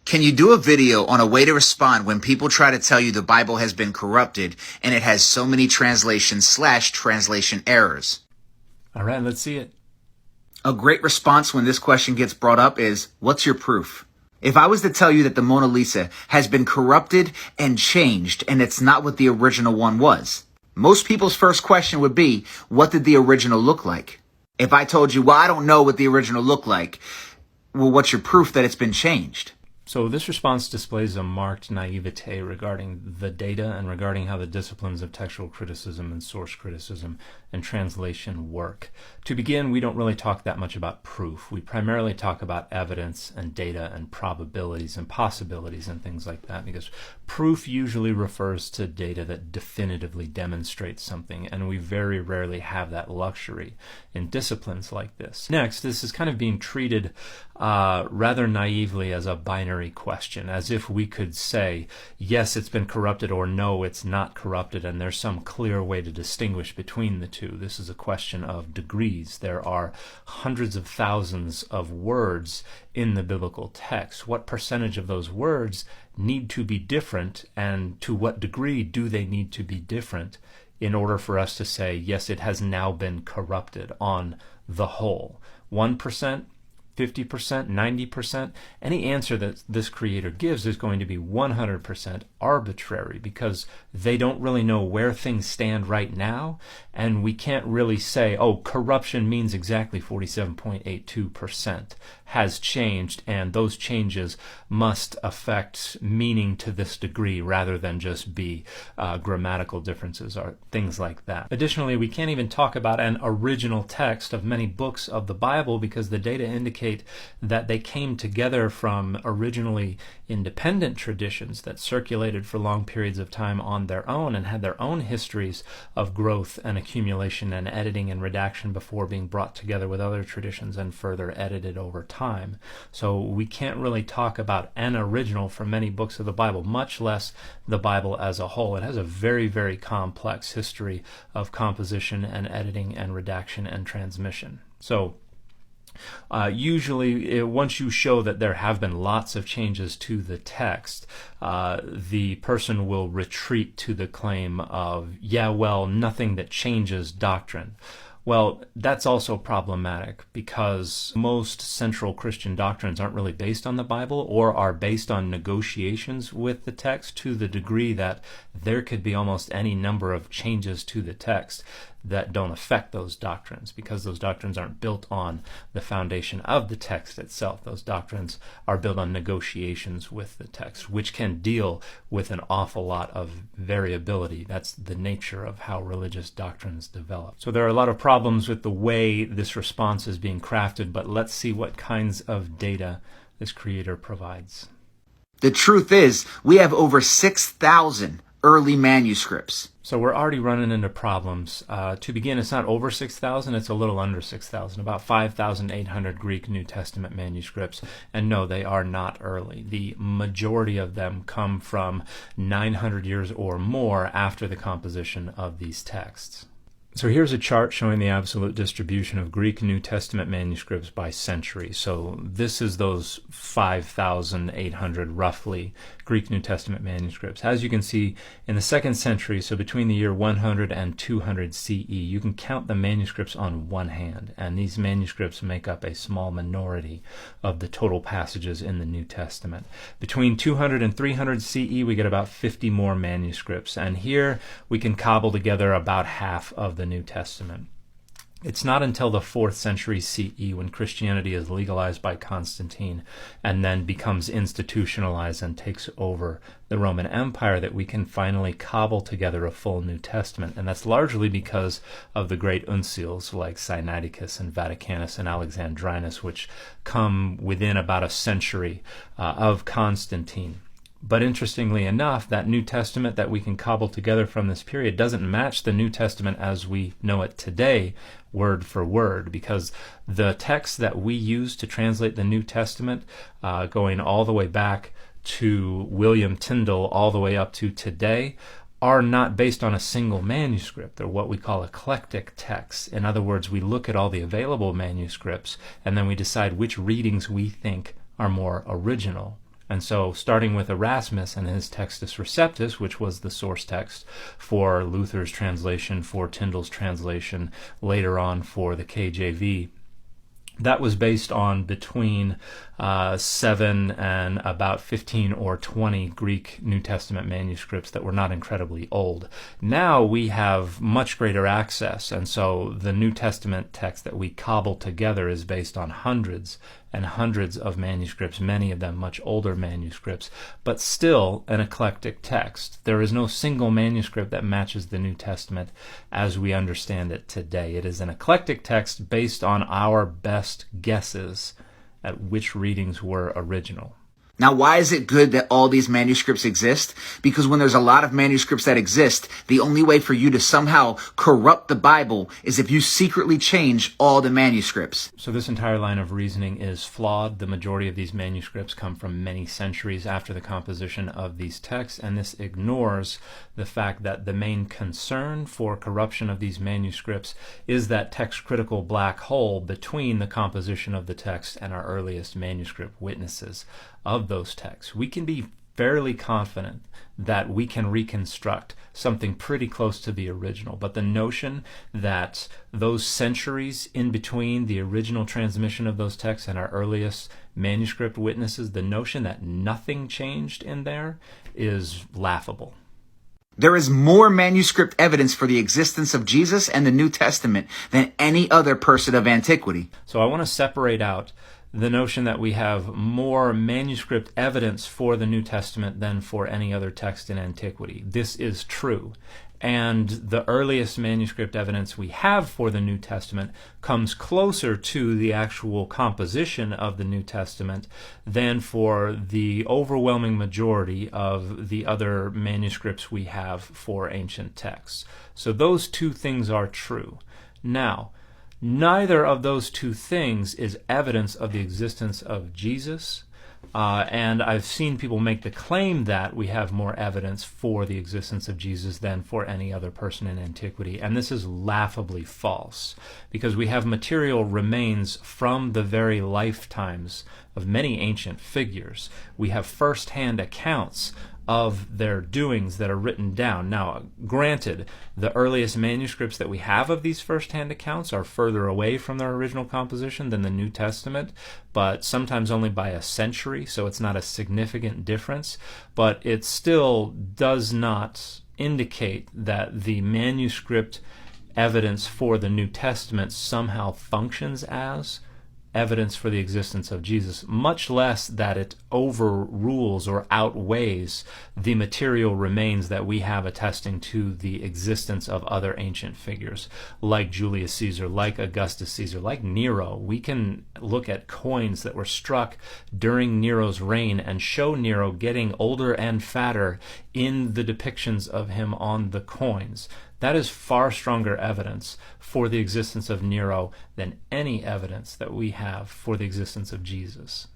Can you do a video on a way to respond when people try to tell you the Bible has been corrupted and it has so many translation/translation errors? All right, let's see it. A great response when this question gets brought up is, what's your proof? If I was to tell you that the Mona Lisa has been corrupted and changed and it's not what the original one was, most people's first question would be, what did the original look like? If I told you, well, I don't know what the original looked like, well, what's your proof that it's been changed? So this response displays a marked naivete regarding the data and regarding how the disciplines of textual criticism and source criticism and translation work. To begin, we don't really talk that much about proof. We primarily talk about evidence and data and probabilities and possibilities and things like that, because proof usually refers to data that definitively demonstrates something, and we very rarely have that luxury in disciplines like this. Next, this is kind of being treated rather naively as a binary question, as if we could say, yes, it's been corrupted, or no, it's not corrupted, and there's some clear way to distinguish between the two. This is a question of degrees. There are hundreds of thousands of words in the biblical text. What percentage of those words need to be different, and to what degree do they need to be different in order for us to say, yes, it has now been corrupted on the whole? 1%? 50%, 90%, any answer that this creator gives is going to be 100% arbitrary, because they don't really know where things stand right now, and we can't really say, oh, corruption means exactly 47.82% has changed, and those changes must affect meaning to this degree rather than just be grammatical differences or things like that. Additionally, we can't even talk about an original text of many books of the Bible, because the data indicate that they came together from originally independent traditions that circulated for long periods of time on their own and had their own histories of growth and accumulation and editing and redaction before being brought together with other traditions and further edited over time. So we can't really talk about an original for many books of the Bible, much less the Bible as a whole. It has a very, very complex history of composition and editing and redaction and transmission. So usually, once you show that there have been lots of changes to the text, the person will retreat to the claim of, yeah, well, nothing that changes doctrine. Well, that's also problematic, because most central Christian doctrines aren't really based on the Bible, or are based on negotiations with the text, to the degree that there could be almost any number of changes to the text that don't affect those doctrines, because those doctrines aren't built on the foundation of the text itself. Those doctrines are built on negotiations with the text, which can deal with an awful lot of variability. That's the nature of how religious doctrines develop. So there are a lot of problems with the way this response is being crafted, but let's see what kinds of data this creator provides. The truth is, we have over 6,000 early manuscripts. So we're already running into problems. To begin, it's not over 6,000, it's a little under 6,000, about 5,800 Greek New Testament manuscripts. And no, they are not early. The majority of them come from 900 years or more after the composition of these texts. So here's a chart showing the absolute distribution of Greek New Testament manuscripts by century. So this is those 5,800 roughly Greek New Testament manuscripts. As you can see, in the 2nd century, so between the year 100 and 200 CE, you can count the manuscripts on one hand, and these manuscripts make up a small minority of the total passages in the New Testament. Between 200 and 300 CE, we get about 50 more manuscripts, and here we can cobble together about half of the New Testament. It's not until the 4th century CE, when Christianity is legalized by Constantine and then becomes institutionalized and takes over the Roman Empire, that we can finally cobble together a full New Testament. And that's largely because of the great uncials like Sinaiticus and Vaticanus and Alexandrinus, which come within about a century of Constantine. But interestingly enough, that New Testament that we can cobble together from this period doesn't match the New Testament as we know it today, word for word, because the texts that we use to translate the New Testament, going all the way back to William Tyndale all the way up to today, are not based on a single manuscript. They're what we call eclectic texts. In other words, we look at all the available manuscripts and then we decide which readings we think are more original. And so, starting with Erasmus and his Textus Receptus, which was the source text for Luther's translation, for Tyndale's translation, later on for the KJV, that was based on between 7 and about 15 or 20 Greek New Testament manuscripts that were not incredibly old. Now we have much greater access, and so the New Testament text that we cobble together is based on hundreds and hundreds of manuscripts, many of them much older manuscripts, but still an eclectic text. There is no single manuscript that matches the New Testament as we understand it today. It is an eclectic text based on our best guesses at which readings were original. Now, why is it good that all these manuscripts exist? Because when there's a lot of manuscripts that exist, the only way for you to somehow corrupt the Bible is if you secretly change all the manuscripts. So this entire line of reasoning is flawed. The majority of these manuscripts come from many centuries after the composition of these texts, and this ignores the fact that the main concern for corruption of these manuscripts is that text-critical black hole between the composition of the text and our earliest manuscript witnesses of those texts. We can be fairly confident that we can reconstruct something pretty close to the original, but the notion that those centuries in between the original transmission of those texts and our earliest manuscript witnesses, the notion that nothing changed in there is laughable. There is more manuscript evidence for the existence of Jesus and the New Testament than any other person of antiquity. So I want to separate out the notion that we have more manuscript evidence for the New Testament than for any other text in antiquity. This is true. And the earliest manuscript evidence we have for the New Testament comes closer to the actual composition of the New Testament than for the overwhelming majority of the other manuscripts we have for ancient texts. So those two things are true. Now, neither of those two things is evidence of the existence of Jesus, and I've seen people make the claim that we have more evidence for the existence of Jesus than for any other person in antiquity, and this is laughably false, because we have material remains from the very lifetimes of many ancient figures. We have first-hand accounts of their doings that are written down. Now, granted, the earliest manuscripts that we have of these first-hand accounts are further away from their original composition than the New Testament, but sometimes only by a century, so it's not a significant difference, but it still does not indicate that the manuscript evidence for the New Testament somehow functions as evidence for the existence of Jesus, much less that it overrules or outweighs the material remains that we have attesting to the existence of other ancient figures, like Julius Caesar, like Augustus Caesar, like Nero. We can look at coins that were struck during Nero's reign and show Nero getting older and fatter in the depictions of him on the coins. That is far stronger evidence for the existence of Nero than any evidence that we have for the existence of Jesus.